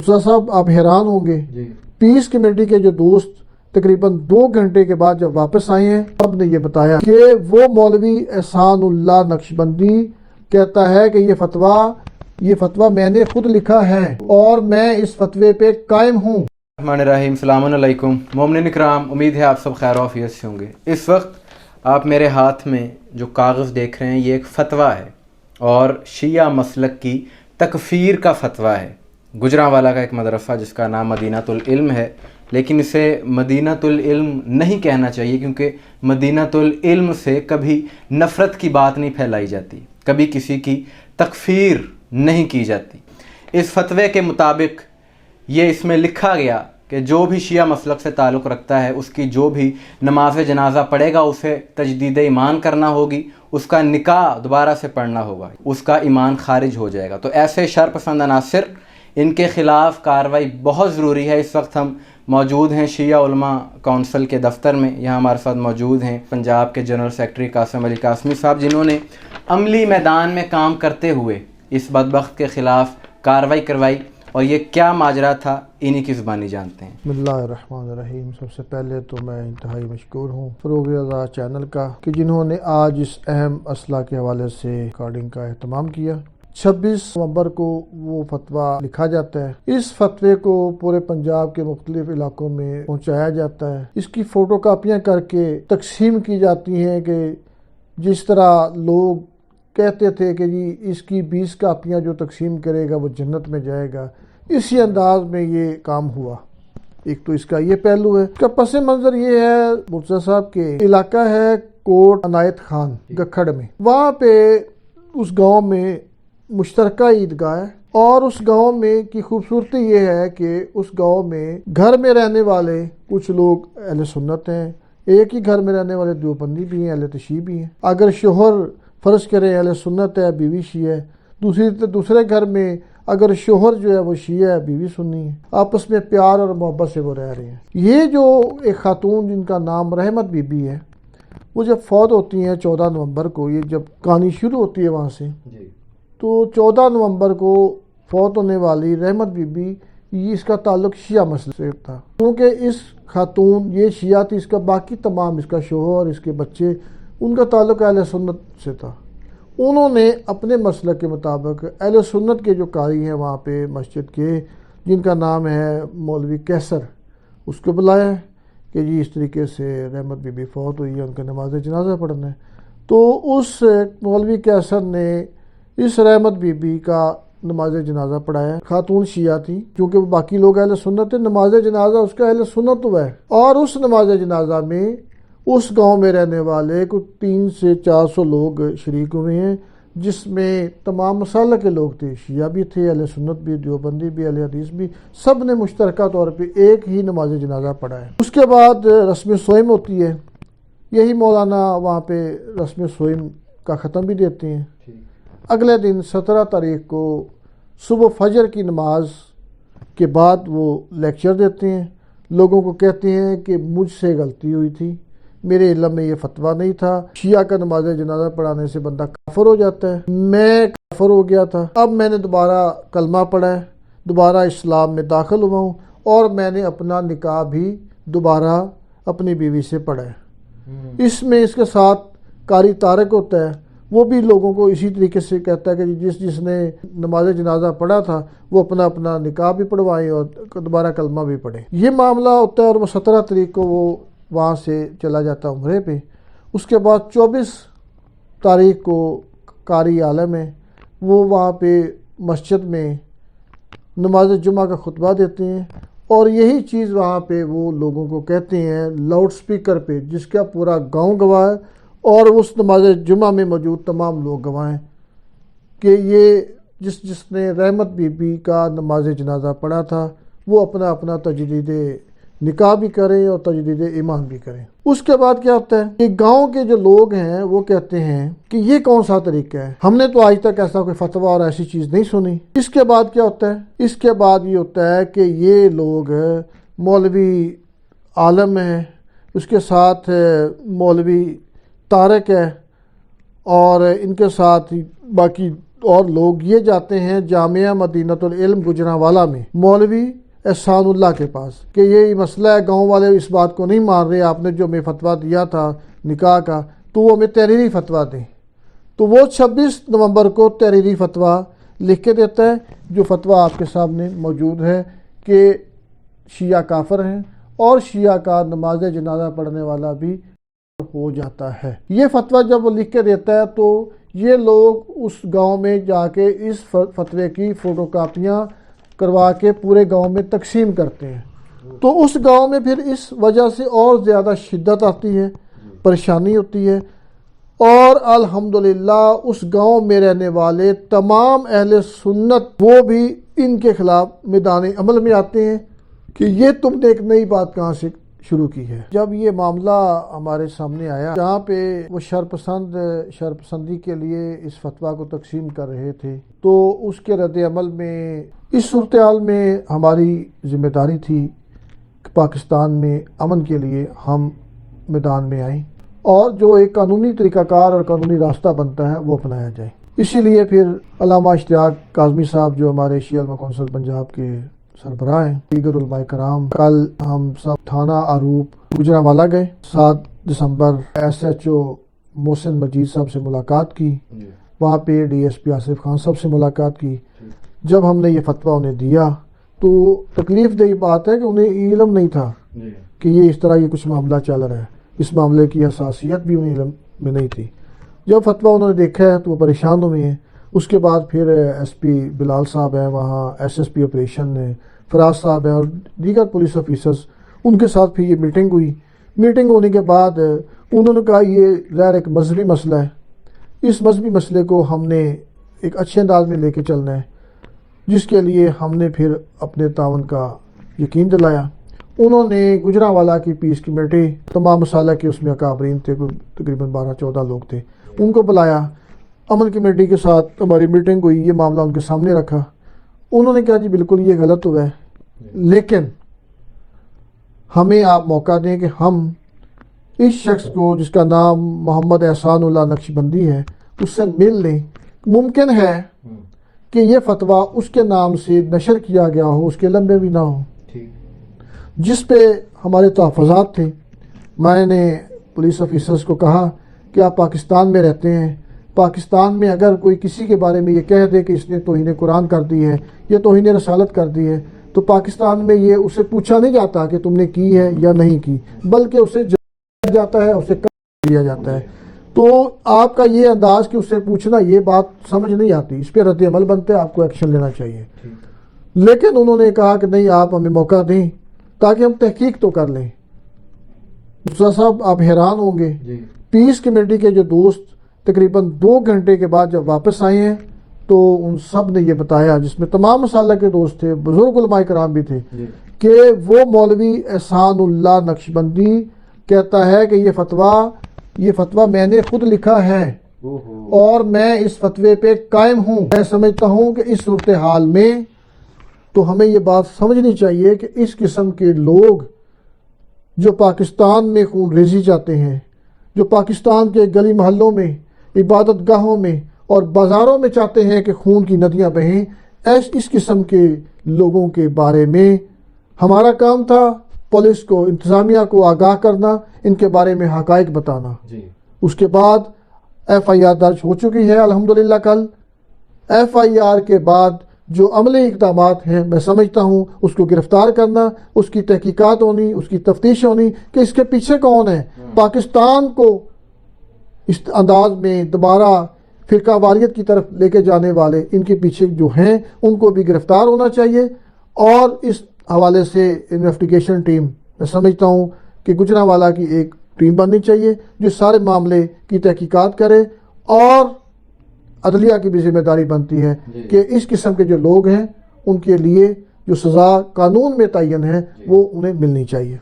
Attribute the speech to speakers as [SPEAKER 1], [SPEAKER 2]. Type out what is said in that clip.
[SPEAKER 1] مرتضیٰ صاحب آپ حیران ہوں گے، پیس کمیٹی کے جو دوست تقریباً 2 گھنٹے کے بعد جب واپس آئے ہیں، اب نے یہ بتایا کہ وہ مولوی احسان اللہ نقشبندی کہتا ہے کہ یہ فتویٰ میں نے خود لکھا ہے اور میں اس فتوے پہ قائم ہوں۔
[SPEAKER 2] الرحمن الرحیم، السلام علیکم مومنین اکرام، امید ہے آپ سب خیر و عافیت سے ہوں گے۔ اس وقت آپ میرے ہاتھ میں جو کاغذ دیکھ رہے ہیں یہ ایک فتویٰ ہے اور شیعہ مسلک کی تکفیر کا فتویٰ ہے۔ گجرانوالہ کا ایک مدرسہ جس کا نام مدینۃ العلم ہے، لیکن اسے مدینۃ العلم نہیں کہنا چاہیے کیونکہ مدینۃ العلم سے کبھی نفرت کی بات نہیں پھیلائی جاتی، کبھی کسی کی تکفیر نہیں کی جاتی۔ اس فتوے کے مطابق یہ اس میں لکھا گیا کہ جو بھی شیعہ مسلک سے تعلق رکھتا ہے اس کی جو بھی نماز جنازہ پڑھے گا اسے تجدید ایمان کرنا ہوگی، اس کا نکاح دوبارہ سے پڑھنا ہوگا، اس کا ایمان خارج ہو جائے گا۔ تو ایسے شر پسند عناصر، ان کے خلاف کارروائی بہت ضروری ہے۔ اس وقت ہم موجود ہیں شیعہ علماء کونسل کے دفتر میں، یہاں ہمارے ساتھ موجود ہیں پنجاب کے جنرل سیکرٹری قاسم علی قاسمی صاحب، جنہوں نے عملی میدان میں کام کرتے ہوئے اس بدبخت کے خلاف کارروائی کروائی، اور یہ کیا ماجرا تھا انہی کی زبانی جانتے ہیں۔
[SPEAKER 1] بسم اللہ الرحمن الرحیم۔ سب سے پہلے تو میں انتہائی مشکور ہوں فروغ رضا چینل کا کہ جنہوں نے آج اس اہم مسئلہ کے حوالے سے ریکارڈنگ کا اہتمام کیا۔ 26 نومبر کو وہ فتویٰ لکھا جاتا ہے۔ اس فتوے کو پورے پنجاب کے مختلف علاقوں میں پہنچایا جاتا ہے۔ اس کی فوٹو کاپیاں کر کے تقسیم کی جاتی ہیں کہ جس طرح لوگ کہتے تھے کہ جی اس کی 20 کاپیاں جو تقسیم کرے گا وہ جنت میں جائے گا، اسی انداز میں یہ کام ہوا۔ ایک تو اس کا یہ پہلو ہے۔ اس کا پس منظر یہ ہے، مرتضیٰ صاحب کے علاقہ ہے کوٹ عنایت خان گکھڑ میں، وہاں پہ اس گاؤں میں مشترکہ عیدگاہ ہے، اور اس گاؤں میں کی خوبصورتی یہ ہے کہ اس گاؤں میں گھر میں رہنے والے کچھ لوگ اہل سنت ہیں، ایک ہی گھر میں رہنے والے دیوبندی بھی ہیں، اہل تشیع بھی ہیں۔ اگر شوہر فرض کرے اہل سنت ہے، بیوی شیعہ ہے، دوسرے گھر میں اگر شوہر جو ہے وہ شیعہ ہے، بیوی سنی ہے، آپس میں پیار اور محبت سے وہ رہ رہے ہیں۔ یہ جو ایک خاتون جن کا نام رحمت بی بی ہے، وہ جب فوت ہوتی ہیں 14 نومبر کو، یہ جب کہانی شروع ہوتی ہے وہاں سے، تو 14 نومبر کو فوت ہونے والی رحمت بی بی، اس کا تعلق شیعہ مسلک سے تھا، کیونکہ اس خاتون یہ شیعہ تھی، اس کا باقی تمام، اس کا شوہر، اس کے بچے، ان کا تعلق اہل سنت سے تھا۔ انہوں نے اپنے مسلک کے مطابق اہل سنت کے جو قاری ہیں وہاں پہ مسجد کے، جن کا نام ہے مولوی کیسر، اس کو بلایا کہ جی اس طریقے سے رحمت بی بی فوت ہوئی ہے، ان کا نماز جنازہ پڑھنا ہے۔ تو اس مولوی کیسر نے اس رحمت بی بی کا نماز جنازہ پڑھایا۔ خاتون شیعہ تھی، کیونکہ وہ باقی لوگ اہل سنت تھے، نماز جنازہ اس کا اہل سنت ہوا ہے، اور اس نماز جنازہ میں اس گاؤں میں رہنے والے کچھ 300 سے 400 لوگ شریک ہوئے ہیں، جس میں تمام مسالک کے لوگ تھے، شیعہ بھی تھے، اہل سنت بھی، دیوبندی بھی، اہل حدیث بھی، سب نے مشترکہ طور پہ ایک ہی نماز جنازہ پڑھا ہے۔ اس کے بعد رسم سوئم ہوتی ہے، یہی مولانا وہاں پہ رسم سوئم کا ختم بھی دیتے ہیں۔ اگلے دن 17 تاریخ کو صبح فجر کی نماز کے بعد وہ لیکچر دیتے ہیں، لوگوں کو کہتے ہیں کہ مجھ سے غلطی ہوئی تھی، میرے علم میں یہ فتویٰ نہیں تھا، شیعہ کا نماز جنازہ پڑھانے سے بندہ کافر ہو جاتا ہے، میں کافر ہو گیا تھا، اب میں نے دوبارہ کلمہ پڑھا ہے، دوبارہ اسلام میں داخل ہوا ہوں، اور میں نے اپنا نکاح بھی دوبارہ اپنی بیوی سے پڑھا ہے۔ اس میں اس کے ساتھ قاری طارق ہوتا ہے، وہ بھی لوگوں کو اسی طریقے سے کہتا ہے کہ جس نے نماز جنازہ پڑھا تھا وہ اپنا نکاح بھی پڑھوائیں اور دوبارہ کلمہ بھی پڑھیں۔ یہ معاملہ ہوتا ہے، اور وہ 17 تاریخ کو وہ وہاں سے چلا جاتا عمرے پہ۔ اس کے بعد 24 تاریخ کو قاری عالم ہے، وہ وہاں پہ مسجد میں نماز جمعہ کا خطبہ دیتے ہیں، اور یہی چیز وہاں پہ وہ لوگوں کو کہتے ہیں لاؤڈ سپیکر پہ، جس کا پورا گاؤں گواہ ہے، اور اس نماز جمعہ میں موجود تمام لوگ گواہ ہیں کہ یہ جس نے رحمت بی بی کا نماز جنازہ پڑھا تھا وہ اپنا تجدید نکاح بھی کریں اور تجدید ایمان بھی کریں۔ اس کے بعد کیا ہوتا ہے کہ گاؤں کے جو لوگ ہیں وہ کہتے ہیں کہ یہ کون سا طریقہ ہے، ہم نے تو آج تک ایسا کوئی فتویٰ اور ایسی چیز نہیں سنی۔ اس کے بعد کیا ہوتا ہے، اس کے بعد یہ ہوتا ہے کہ یہ لوگ مولوی عالم ہے، اس کے ساتھ مولوی طارق ہے، اور ان کے ساتھ باقی اور لوگ یہ جاتے ہیں جامعہ مدینۃ العلم گجرانوالہ میں مولوی احسان اللہ کے پاس کہ یہ مسئلہ ہے، گاؤں والے اس بات کو نہیں مان رہے، آپ نے جو ہمیں فتویٰ دیا تھا نکاح کا تو وہ ہمیں تحریری فتویٰ دیں۔ تو وہ 26 نومبر کو تحریری فتویٰ لکھ کے دیتا ہے، جو فتویٰ آپ کے سامنے موجود ہے کہ شیعہ کافر ہیں اور شیعہ کا نماز جنازہ پڑھنے والا بھی ہو جاتا ہے۔ یہ فتویٰ جب وہ لکھ کے دیتا ہے تو یہ لوگ اس گاؤں میں جا کے اس فتوے کی فوٹو کاپیاں کروا کے پورے گاؤں میں تقسیم کرتے ہیں۔ تو اس گاؤں میں پھر اس وجہ سے اور زیادہ شدت آتی ہے، پریشانی ہوتی ہے، اور الحمدللہ اس گاؤں میں رہنے والے تمام اہل سنت وہ بھی ان کے خلاف میدان عمل میں آتے ہیں کہ یہ تم نے ایک نئی بات کہاں سے شروع کی ہے۔ جب یہ معاملہ ہمارے سامنے آیا جہاں پہ وہ شرپسندی کے لیے اس فتویٰ کو تقسیم کر رہے تھے، تو اس کے رد عمل میں اس صورتحال میں ہماری ذمہ داری تھی کہ پاکستان میں امن کے لیے ہم میدان میں آئیں اور جو ایک قانونی طریقہ کار اور قانونی راستہ بنتا ہے وہ اپنایا جائے۔ اسی لیے پھر علامہ اشتیاق کاظمی صاحب جو ہمارے شیعہ علماء کونسل پنجاب کے سربراہ ہیں، دیگر علماء کرام، کل ہم سب تھانہ آروپ گجرانوالہ گئے۔ 7 دسمبر SHO محسن مجید صاحب سے ملاقات کی، وہاں پہ DSP آصف خان صاحب سے ملاقات کی۔ جب ہم نے یہ فتویٰ انہیں دیا تو تکلیف دہ بات ہے کہ انہیں علم نہیں تھا کہ یہ اس طرح یہ کچھ معاملہ چل رہا ہے، اس معاملے کی حساسیت بھی انہیں علم میں نہیں تھی۔ جب فتویٰ انہوں نے دیکھا ہے تو وہ پریشان ہوئے ہیں۔ اس کے بعد پھر SP بلال صاحب ہیں، وہاں SSP آپریشن ہیں، فراز صاحب ہیں اور دیگر پولیس آفیسرز، ان کے ساتھ پھر یہ میٹنگ ہوئی۔ میٹنگ ہونے کے بعد انہوں نے کہا یہ ظاہر ایک مذہبی مسئلہ ہے، اس مذہبی مسئلے کو ہم نے ایک اچھے انداز میں لے کے چلنا ہے، جس کے لیے ہم نے پھر اپنے تعاون کا یقین دلایا۔ انہوں نے گجرانوالہ کی پیس کمیٹی، تمام مسالہ کے اس میں اکابرین تھے، تقریباً 12-14 لوگ تھے، ان کو بلایا، امن کمیٹی کے ساتھ ہماری میٹنگ ہوئی، یہ معاملہ ان کے سامنے رکھا۔ انہوں نے کہا جی بالکل یہ غلط ہوا ہے، لیکن ہمیں آپ موقع دیں کہ ہم اس شخص کو جس کا نام محمد احسان اللہ نقشبندی ہے اس سے مل لیں۔ ممکن ہے کہ یہ فتویٰ اس کے نام سے نشر کیا گیا ہو، اس کے لمبے بھی نہ ہو، جس پہ ہمارے تحفظات تھے۔ میں نے پولیس آفیسرز کو کہا کہ آپ پاکستان میں رہتے ہیں، پاکستان میں اگر کوئی کسی کے بارے میں یہ کہہ دے کہ اس نے توہین قرآن کر دی ہے یا توہین رسالت کر دی ہے تو پاکستان میں یہ اسے پوچھا نہیں جاتا کہ تم نے کی ہے یا نہیں کی، بلکہ اسے جاتا ہے، اسے کر دیا جاتا ہے۔ تو آپ کا یہ انداز کہ اس سے پوچھنا، یہ بات سمجھ نہیں آتی، اس پہ رد عمل بنتے، آپ کو ایکشن لینا چاہیے۔ لیکن انہوں نے کہا کہ نہیں، آپ ہمیں موقع دیں تاکہ ہم تحقیق تو کر لیں۔ مصطفیٰ صاحب آپ حیران ہوں گے، پیس کمیٹی کے جو دوست تقریباً 2 گھنٹے کے بعد جب واپس آئے ہیں تو ان سب نے یہ بتایا، جس میں تمام مسالہ کے دوست تھے، بزرگ علماء کرام بھی تھے، کہ وہ مولوی احسان اللہ نقشبندی کہتا ہے کہ یہ فتویٰ میں نے خود لکھا ہے اور میں اس فتوے پہ قائم ہوں۔ میں سمجھتا ہوں کہ اس صورتحال میں تو ہمیں یہ بات سمجھنی چاہیے کہ اس قسم کے لوگ جو پاکستان میں خون ریزی چاہتے ہیں، جو پاکستان کے گلی محلوں میں، عبادت گاہوں میں اور بازاروں میں چاہتے ہیں کہ خون کی ندیاں بہیں، اس قسم کے لوگوں کے بارے میں ہمارا کام تھا پولیس کو، انتظامیہ کو آگاہ کرنا، ان کے بارے میں حقائق بتانا۔ اس کے بعد FIR درج ہو چکی ہے الحمدللہ۔ کل FIR کے بعد جو عملی اقدامات ہیں، میں سمجھتا ہوں اس کو گرفتار کرنا، اس کی تحقیقات ہونی، اس کی تفتیش ہونی کہ اس کے پیچھے کون ہے۔ پاکستان کو اس انداز میں دوبارہ فرقہ واریت کی طرف لے کے جانے والے ان کے پیچھے جو ہیں ان کو بھی گرفتار ہونا چاہیے، اور اس حوالے سے انویسٹیگیشن ٹیم میں سمجھتا ہوں کہ گجرانوالہ کی ایک ٹیم بننی چاہیے جو سارے معاملے کی تحقیقات کرے، اور عدلیہ کی بھی ذمہ داری بنتی ہے کہ اس قسم کے جو لوگ ہیں ان کے لیے جو سزا قانون میں تعین ہے وہ انہیں ملنی چاہیے۔